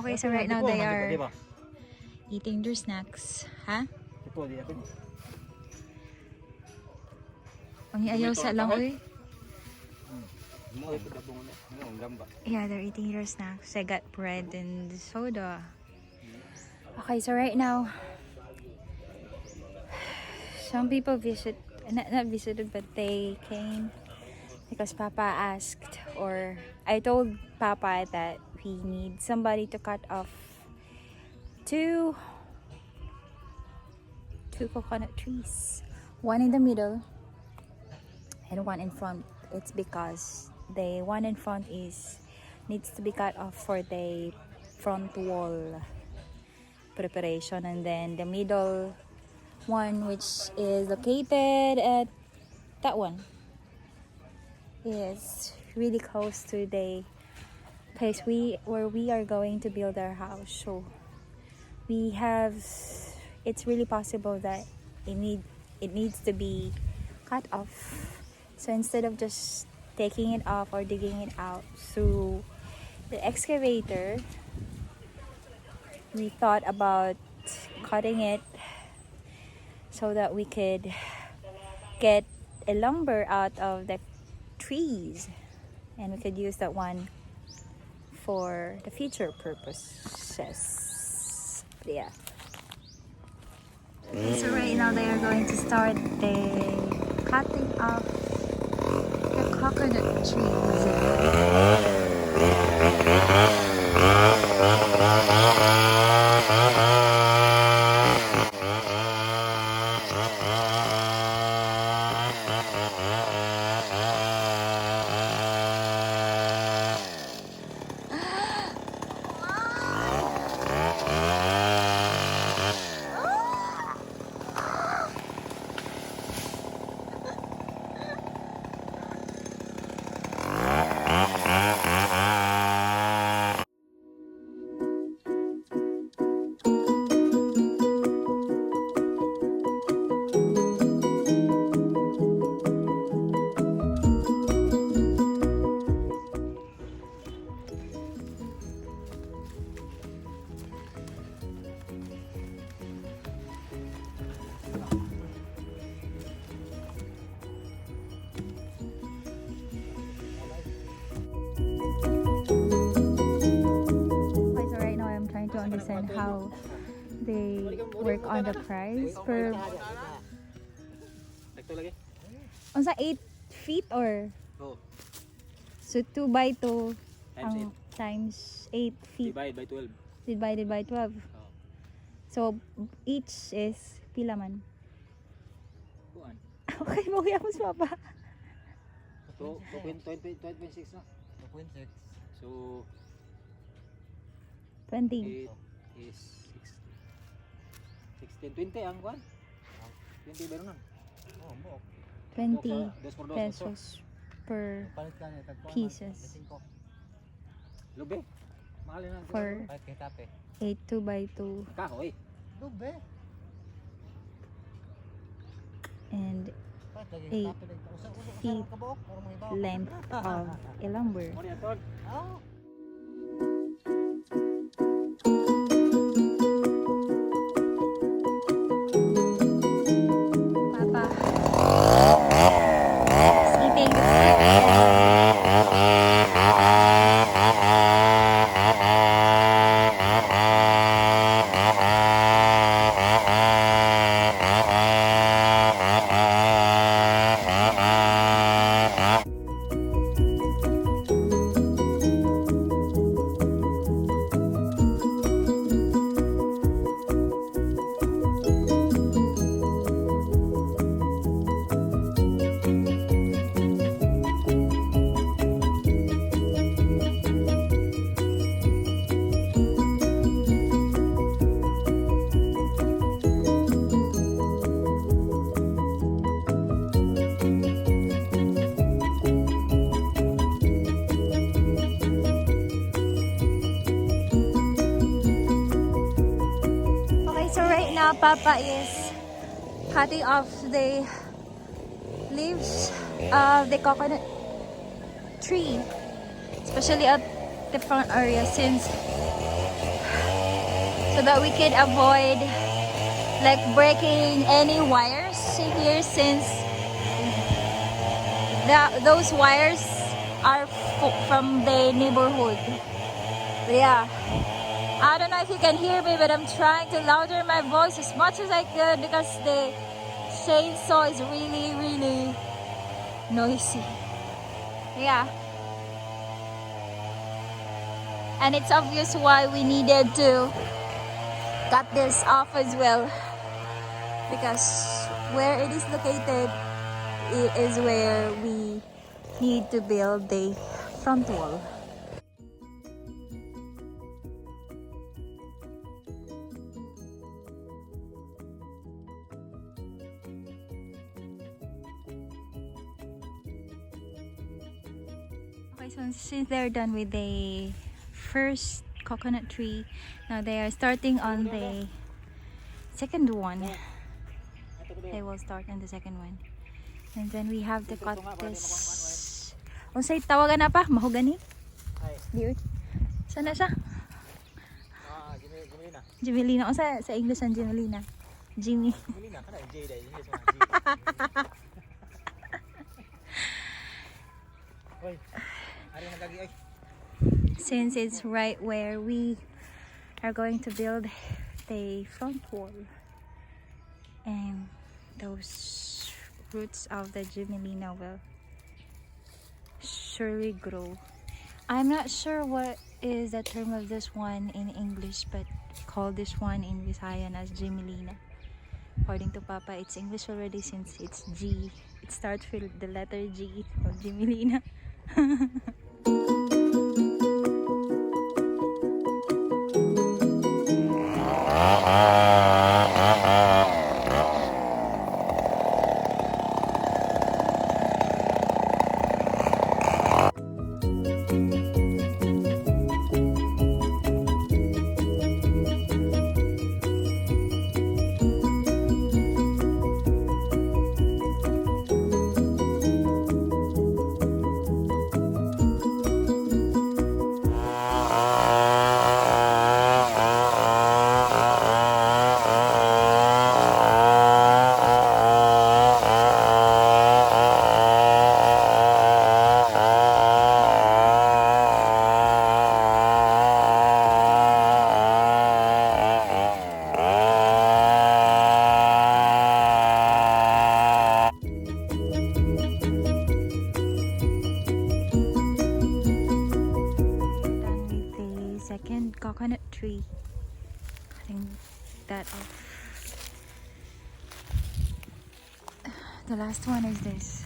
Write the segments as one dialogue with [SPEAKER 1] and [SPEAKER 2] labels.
[SPEAKER 1] Okay, so right now they are eating their snacks. Ha? Ang ayaw sa lang, oy. Yeah, they're eating their snacks. I got bread and soda. Okay, so right now, some people not visited, but they came because Papa asked, or I told Papa that we need somebody to cut off two coconut trees, one in the middle and one in front. It's because the one in front needs to be cut off for the front wall preparation, and then the middle one, which is located at that one, is really close to the place where we are going to build our house. So it's really possible that it needs to be cut off. So instead of just taking it off or digging it out through the excavator, we thought about cutting it so that we could get a lumber out of the trees, and we could use that one for the future purposes. Yeah. Okay, so right now they are going to start the cutting of the coconut trees. Understand how they work on the price per unsa 8 feet or so 2 by 2 times 8 feet divided by 12. So each is pila man. Okay, mo mo sa papa.
[SPEAKER 2] 2.6 na. 2.6. So
[SPEAKER 1] 20
[SPEAKER 2] is 16, 20 ang kuan. 20 ba nun?
[SPEAKER 1] 20 pesos per pieces
[SPEAKER 2] Lube. Mahal na
[SPEAKER 1] for 8 2 by 2
[SPEAKER 2] kahoy. Lube.
[SPEAKER 1] And 8 feet length of a lumber. Papa is cutting off the leaves of the coconut tree, especially at the front area, since so that we could avoid like breaking any wires here, since those wires are from the neighborhood. But yeah, I don't know if you can hear me, but I'm trying to louder my voice as much as I could because the chainsaw is really noisy. Yeah, and it's obvious why we needed to cut this off as well, because where it is located, it is where we need to build the front wall. Okay, so since they're done with the first coconut tree, now they are starting on the second one. They will start on the second one. And then we have to cut this. Unsay tawagan na pa? Mahogany? Di. Sana siya?
[SPEAKER 2] Jimelina.
[SPEAKER 1] Jimelina. O sa English ang Jimelina. Jimmy.
[SPEAKER 2] Jimelina, kana J dai, English mo. Oy. Ari nagagi oy.
[SPEAKER 1] Since it's right where we are going to build the front wall, and those roots of the Jimelina will surely grow. I'm not sure what is the term of this one in English, but we call this one in Visayan as Jimelina. According to Papa, it's English already since it's G. It starts with the letter G of Jimelina. Coconut tree, cutting that off. The last one is this.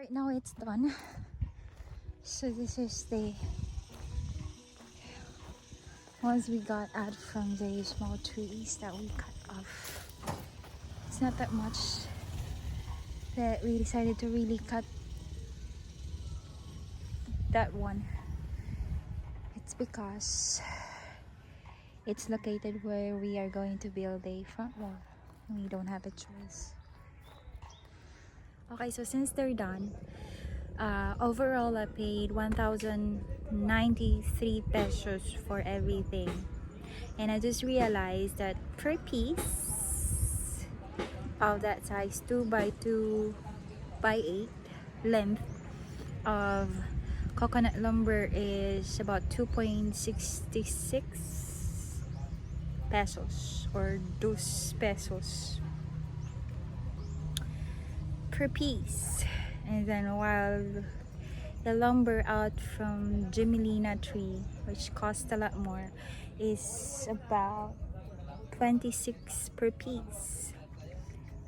[SPEAKER 1] Right now it's done. So this is the ones we got out from the small trees that we cut off. It's not that much that we decided to really cut that one. It's because it's located where we are going to build a front wall. We don't have a choice. Okay, so since they're done, overall I paid 1,093 pesos for everything, and I just realized that per piece of that size 2x2x8 length of coconut lumber is about 2.66 pesos or 2 pesos per piece. And then while The lumber out from Jimelina tree, which costs a lot more, is about 26 per piece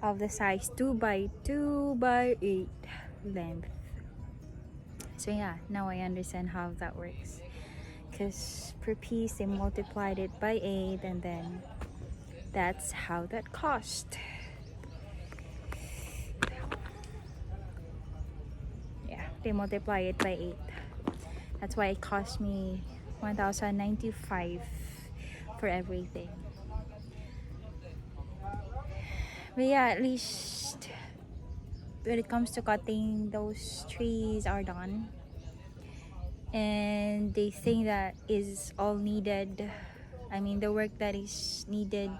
[SPEAKER 1] of the size 2 by 2 by 8 length. So yeah, now I understand how that works, because per piece they multiplied it by 8, and then that's how that cost. Yeah, they multiply it by 8. That's why it cost me 1,095 for everything. But yeah, at least when it comes to cutting, those trees are done, and the thing that is all needed, I mean the work that is needed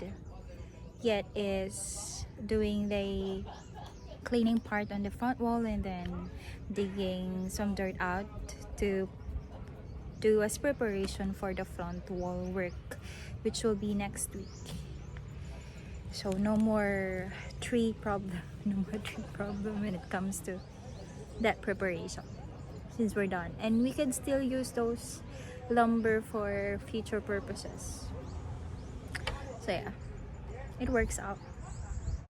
[SPEAKER 1] yet, is doing the cleaning part on the front wall, and then digging some dirt out to do as preparation for the front wall work, which will be next week. So no more tree problem, no more tree problem when it comes to that preparation, since we're done, and we can still use those lumber for future purposes. So yeah, it works out.